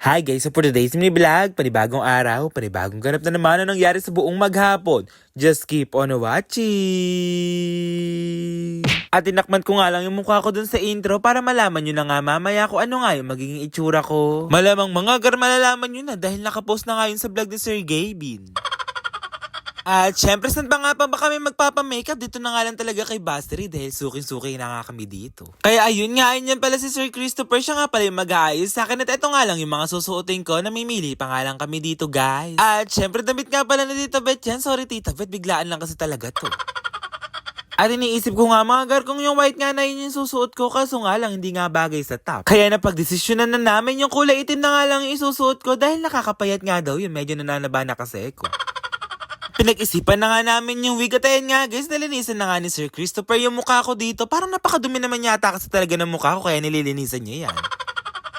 Hi guys, so for today's mini vlog, panibagong araw, panibagong ganap na naman ang nangyari sa buong maghapon. Just keep on watching! At tinakman ko nga lang yung mukha ko dun sa intro para malaman nyo na nga mamaya kung ano nga yung magiging itsura ko. Malamang mga malalaman nyo na dahil nakapost na nga yun sa vlog ni Sir Gavin. At syempre, saan ba kami magpapamakeup? Dito na nga lang talaga kay Bastery dahil suking-suki na nga kami dito. Kaya ayun nga, ayun yan pala si Sir Christopher. Siya nga pala yung mag-aayos sa akin. At ito nga lang yung mga susuotin ko. Namimili pa nga lang kami dito, guys. At syempre, damit nga pala na Tita Beth yan. Sorry, Tita Beth. Biglaan lang kasi talaga to. At iniisip ko nga mga gar kung yung white nga na yun yung susuot ko, kaso nga lang hindi nga bagay sa top. Kaya napagdesisyonan na namin yung kulay itim na nga lang yung isusuot ko dahil nakakapayat nga daw yun. Medyo nananaba na kasi ako. Pinag-isipan na nga namin yung wig at ayan nga guys, nalinisan na nga ni Sir Christopher yung mukha ko dito. Parang napakadumi naman yata kasi talaga ng mukha ko kaya nililinisan niya yan.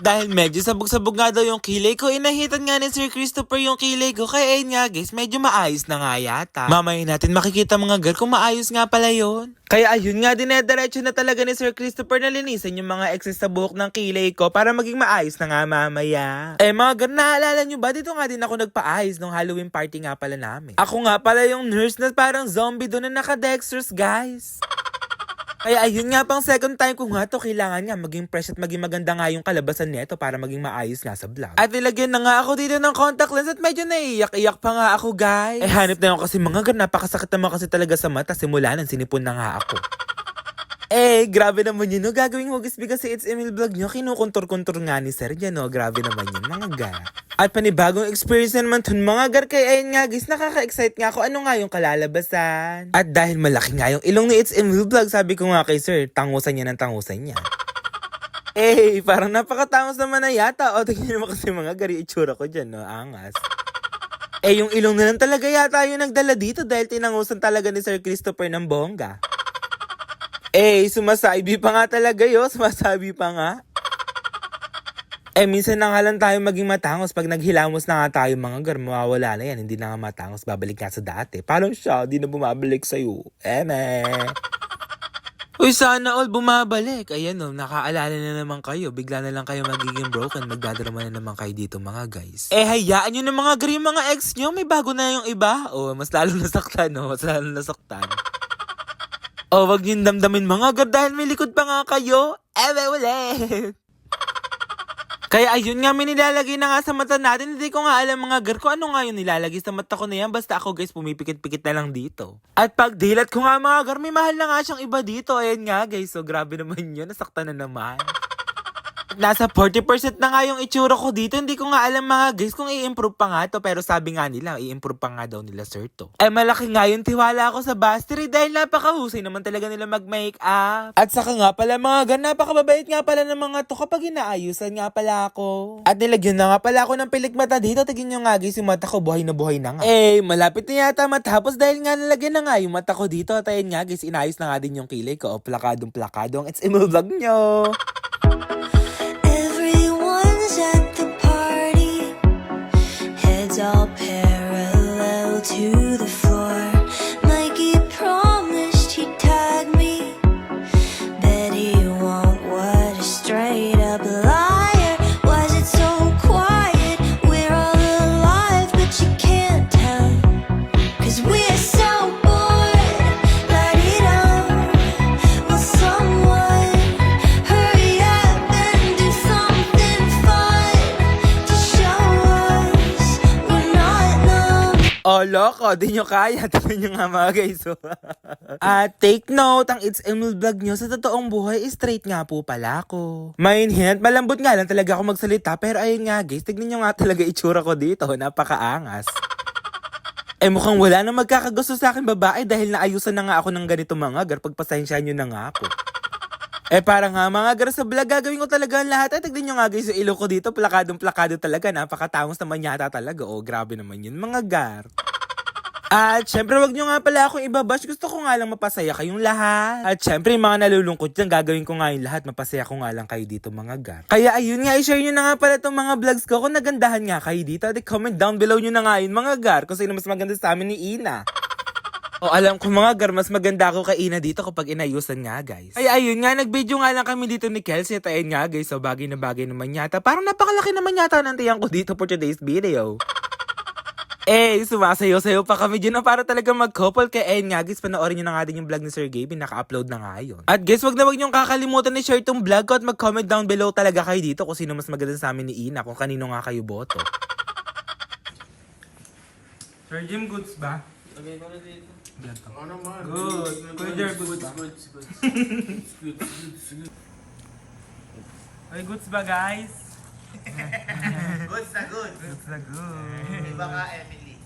Dahil medyo sabog-sabog nga daw yung kilay ko, inahitan nga ni Sir Christopher yung kilay ko. Kaya ayun nga guys, medyo maayos na nga yata. Mamaya natin makikita mga girl kung maayos nga pala yun. Kaya ayun nga, dinediretso na talaga ni Sir Christopher na linisan yung mga excess sa buhok ng kilay ko para maging maayos na nga mamaya. Mga girl, naalala nyo ba? Dito nga din ako nagpaayos nung Halloween party nga pala namin. Ako nga pala yung nurse na parang zombie doon na naka-dextrose guys. Kaya ayun nga pang second time ko nga to, kailangan nga maging fresh at maging maganda nga yung kalabasan nito para maging maayos nga sa vlog. At nilagyan na nga ako dito ng contact lens at medyo naiiyak-iyak pa nga ako guys. Hanip na yun kasi mga gan, napakasakit naman kasi talaga sa mata, simula nang sinipon na nga ako. Grabe naman yun, no? Gagawing hugisbi kasi It's Emil vlog nyo, kinukontor-kontor nga ni Sir yan, no? Grabe naman yun, mga gar. At panibagong experience na naman dun, mga gar, kaya ayun nga guys, nakaka-excite nga ako ano nga yung kalalabasan. At dahil malaki nga yung ilong ni It's Emil vlog, sabi ko nga kay Sir, tangusan niya ng tangusan niya. Parang napakatangos naman na yata. O, tingin naman kasi mga gar, yung itsura ko dyan, no? Angas. Yung ilong na lang talaga yata yung nagdala dito dahil tinangusan talaga ni Sir Christopher ng bongga. Sumasabi pa nga talaga yun. Sumasabi pa nga. Minsan na nga lang tayo maging matangos. Pag naghilamos na nga tayo mga gar, mawawala na yan. Hindi na nga matangos. Babalik nga sa dati. Parang siya, di na bumabalik sa'yo. Uy, sana all bumabalik. Ayan o, nakaalala na naman kayo. Bigla na lang kayo magiging broken. Magdadrama na naman kayo dito mga guys. Hayaan nyo na mga gar, yung mga ex nyo. May bago na yung iba. Mas lalo nasaktan, no? Mas lalo nasaktan. Wag niyong damdamin mga gar dahil may likod pa nga kayo. Ulit. Kaya ayun nga, may nilalagay na nga sa mata natin. Hindi ko nga alam mga gar kung ano nga yung nilalagay sa mata ko na yan. Basta ako guys, pumipikit-pikit na lang dito. At pag dilat ko nga mga gar, may mahal na nga siyang iba dito. Ayan nga guys, so grabe naman yun. Nasaktan na naman. Nasa 40% na nga yung itsura ko dito. Hindi ko nga alam mga guys kung i-improve pa nga to. Pero sabi nga nila, i-improve pa nga daw nila sir to. Malaki nga yung tiwala ko sa Bastery dahil napakahusay naman talaga nila mag-makeup. At saka nga pala mga gan, napakababait nga pala ng mga to kapag inaayusan nga pala ako. At nilagyan na nga pala ako ng pilikmata dito. Tignan nyo nga guys, yung mata ko buhay na nga. Malapit na yata matapos dahil nga nalagyan na nga yung mata ko dito. At ayun nga guys, inayos na nga din yung kilay ko. Plakadong-plakadong. It's Emil vlog nyo. At the party, heads all parallel to the floor. Mikey promised he'd tag me, bet he won't. What a straight up liar. Was it so quiet? We're all alive, but you can't tell, 'cause we're so bored. Light it up. Will someone hurry up and do something fun to show us we're not numb? Loko, di nyo kaya. Tignan nyo nga mga guys. Take note, ang It's Emil vlog nyo sa totoong buhay, straight nga po pala ako. Mainhin at malambot nga lang talaga ako magsalita. Pero ayun nga guys, tignan nyo nga talaga itsura ko dito. Napakaangas. Mukhang wala nang magkakagusto sa akin babae dahil naayusan na nga ako ng ganito mga gar. Pagpasensyahan nyo na nga ako. Para nga mga gar sa vlog, gagawin ko talaga ang lahat. Tignan nyo nga guys, yung ilong ko dito, plakadong-plakado talaga. Napakatangos naman yata talaga. Grabe naman yun mga gar. At syempre, wag nyo nga pala akong ibabash. Gusto ko nga lang mapasaya kayong lahat. At syempre, yung mga nalulungkot dyan, gagawin ko nga yung lahat. Mapasaya ko nga lang kayo dito mga gar. Kaya ayun nga, i-share nyo na nga pala itong mga vlogs ko. Kung nagandahan nga kayo dito, at comment down below nyo na nga yun mga gar. Kung sino mas maganda sa amin ni Ina. O alam ko mga gar, mas maganda ako kay Ina dito kapag inayusan nga guys. Ay ayun nga, nag-video nga lang kami dito ni Kelsey at ayun nga guys, so bagay na bagay naman yata. Parang napakalaki naman yata ng tiyan ko dito for today's video. Sumasayo-sayo pa kami dyan na para talaga mag-couple. Kaya ayun nga guys, panoorin nyo na nga din yung vlog ni Sir Gaby, naka-upload na nga yun. At guys, wag nyo kakalimutan na share tong vlog ko at mag-comment down below talaga kayo dito kung sino mas maganda sa amin ni Ina, kung kanino nga kayo boto. Sir Jim, goods ba? Lagay ko na dito. Ano naman? Good. Kuya, goods ba? Goods. Ay, goods ba guys? Goods na goods. Goods na good. Iba ka, Emily.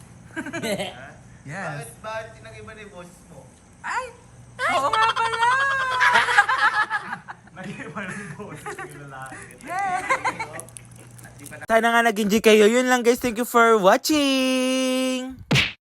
Yes. Bakit tinag-iba ni boss mo? Ay! Oo nga pala! Nag-iba ng boss yung lalaki. Sana nga nag-enjoy kayo. Yun lang guys. Thank you for watching!